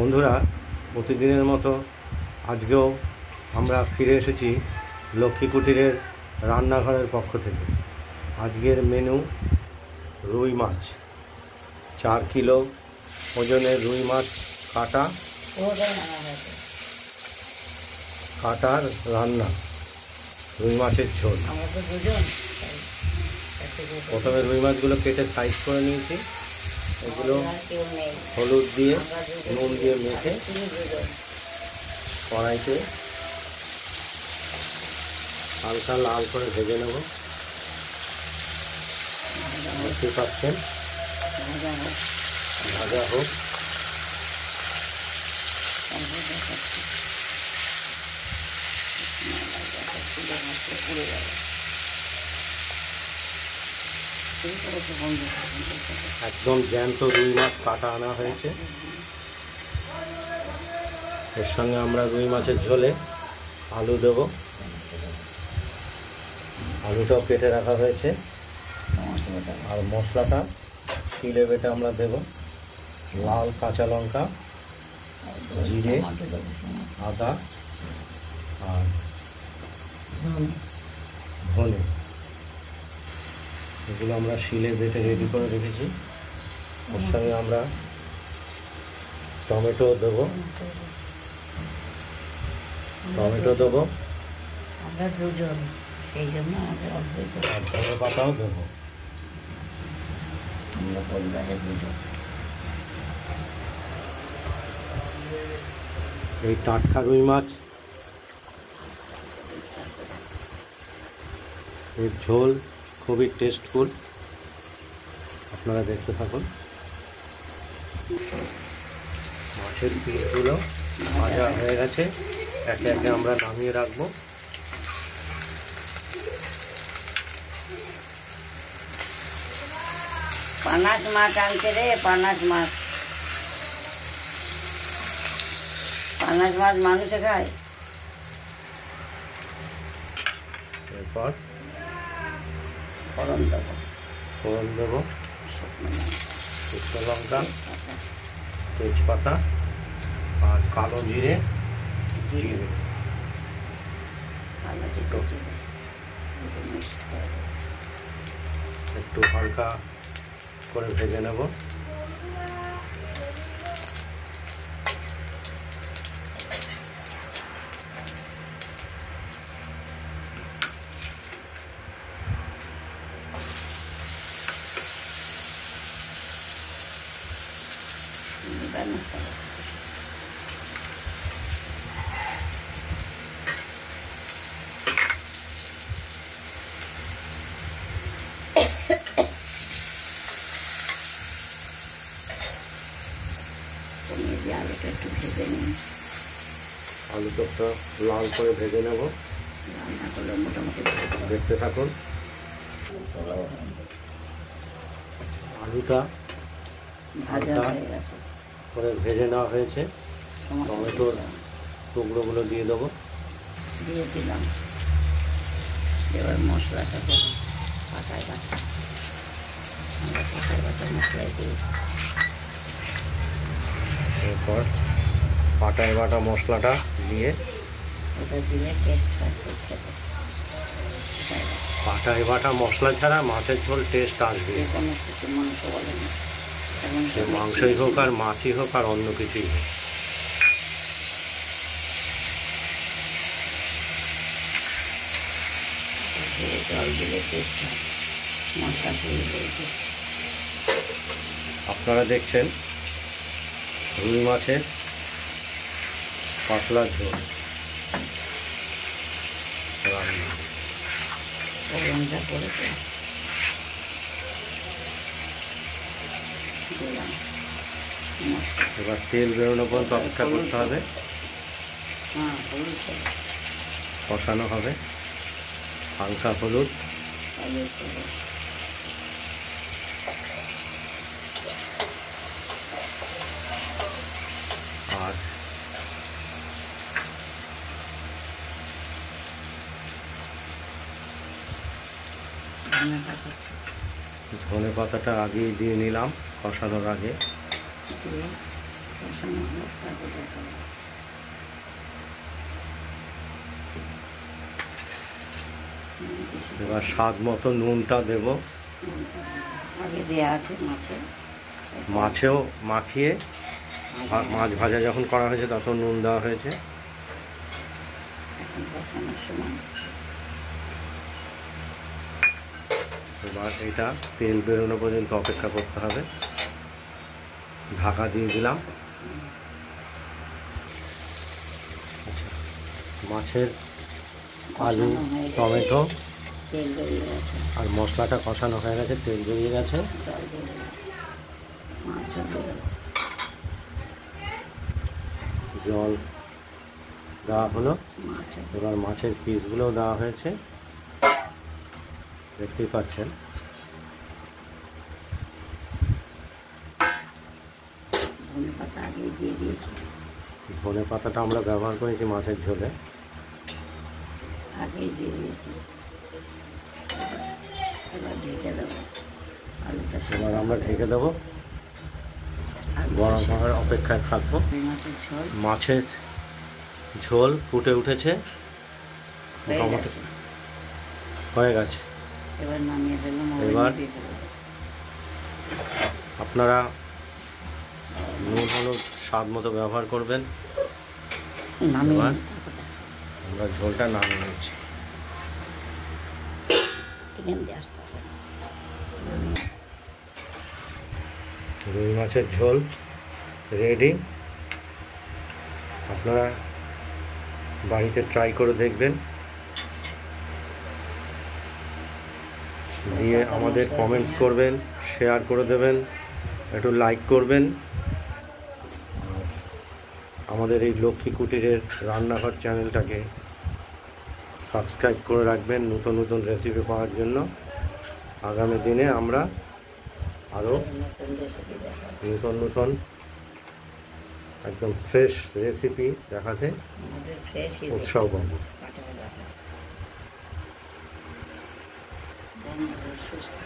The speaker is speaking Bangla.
বন্ধুরা, প্রতিদিনের মতো আজকেও আমরা ফিরে এসেছি লক্ষ্মী কুটিরের রান্নাঘরের পক্ষ থেকে। আজকের মেনু রুই মাছ, 4 কিলো ওজনের রুই মাছ কাটার রান্না, রুই মাছের ঝোল। প্রথমে রুই মাছগুলো কেটে সাইজ করে নিয়েছি। এগুলো হলুদ দিয়ে নুন দিয়ে মেখে কড়াইতে হালকা লাল করে ভেজে নেব। দেখতে পাচ্ছেন, ভাজা হোক। একদম জ্যান্ত রুই মাছ কাটা আনা হয়েছে। এর সঙ্গে আমরা রুই মাছের ঝোলে আলু দেব। আলুটাও কেটে রাখা হয়েছে। আর মশলাটা শিলে বেটে আমরা দেব। লাল কাঁচা লঙ্কা, জিরে, আদা আর ধনে, এগুলো আমরা শিলে বেটে রেডি করে রেখেছি। ওর সঙ্গে আমরা টমেটো দেবো। আমরা দুজন, সেই জন্য আমাদের আর ধনে পাতাও দেবো। আমরা পরিবারের দুজন। এই টাটকা রুই মাছ এর ঝোল খুবই টেস্টফুল। আপনারা দেখতে থাকুন। মাছের পিসগুলো ভাজা হয়ে গেছে, একে একে আমরা নামিয়ে রাখবো। পানাস মাছ আনছে রে, পানাস মাছ। পানাস মাছ মানুষে খায়। এরপর ফোড়ন দেবো শুকনো লঙ্কা, তেজপাতা আর কালো জিরে। একটু হালকা করে ভেজে নেব। আলুটা একটু ভেজে নিন। আলুটা লাল করে ভেজে নেব। রান্না করলে মোটামুটি দেখতে থাকুন। আলুটা ভাজা হয়ে গেছে, করে ভেজে নেওয়া হয়েছে। টমেটোর টুকরোগুলো দিয়ে দেবো। দিয়ে দিলাম। এবার মশলাটা দেবো। পাতায় বাটা, আমরা পাতায় বাটা মশলাই দিই। এরপর পাটায় বাটা মশলাটা দিয়ে, ওটা দিলে টেস্ট আসবে খেতে। পাটায় বাটা মশলা ছাড়া মাছের ঝোল টেস্ট আসবে। যে কোনো কিছু মাংস বলে না, সে মাংসই হোক আর মাছই হোক আর অন্য কিছুই হোক। জল দিলে টেস্ট হয়, মশলা পুড়ে দিয়েছে। আপনারা দেখছেন রুই মাছের পাতলা ঝোল রান্না। ফোড়নটা করেছে দিলাম। এবার তেল বেরোনো পর্যন্ত অপেক্ষা করতে হবে। হ্যাঁ, হলুদ কষানো হবে। হালকা হলুদ, আর ধনে পাতাটা আগেই দিয়ে নিলাম কষানোর আগে। কষানো হোক, তারপর দেখাবো। এবার স্বাদ মতো নুনটা দেব। আগে দেওয়া আছে মাছে, মাছেও মাখিয়ে মাছ ভাজা যখন করা হয়েছে তখন নুন দেওয়া হয়েছে। এখন কষানোর সময় এবার এটা তেল বেরোনো পর্যন্ত অপেক্ষা করতে হবে। ঢাকা দিয়ে দিলাম। মাছের আলু, টমেটো তেল বেরিয়ে গেছে, আর মশলাটা কষানো হয়ে গেছে, তেল বেরিয়ে গেছে। জল বেরিয়ে গেছে, মাছও বেরোবে। জল দেওয়া হলো। মাছও এবার মাছের পিসগুলোও দেওয়া হয়েছে, দেখতেই পাচ্ছেন। ধনে পাতা আগে দিয়ে দিয়েছি, ধনে পাতাটা আমরা ব্যবহার করেছি মাছের ঝোলে। আগেই দিয়ে দিয়েছি। এবার ঢেকে দেবো, আলুটা এবার আমরা ঢেকে দেবো, গরম হওয়ার অপেক্ষায় থাকবো। মাছের ঝোল মাছের ঝোল ফুটে উঠেছে, হয়ে মোটামুটি গেছে। হয়ে গেছে। এবার নামিয়ে দিলাম। এবার আপনারা নুন হলুদ স্বাদ মতো ব্যবহার করবেন। নামিয়ে এবার আমরা ঝোলটা নামিয়ে নিচ্ছি। এখান দিয়ে আসতে হবে। রুই মাছের ঝোল রেডি। আপনারা বাড়িতে ট্রাই করে দেখবেন, দিয়ে আমাদের কমেন্টস করবেন, শেয়ার করে দেবেন, একটু লাইক করবেন। আর আমাদের এই লক্ষ্মী কুটিরের রান্নাঘর চ্যানেলটাকে সাবস্ক্রাইব করে রাখবেন নতুন নতুন রেসিপি পাওয়ার জন্য। আগামী দিনে আমরা আরও নতুন রেসিপি দেখাবো। নতুন নতুন একদম ফ্রেশ রেসিপি দেখাতে আমাদের ফ্রেশ উৎসাহ পাবো। কাটা সুস্থ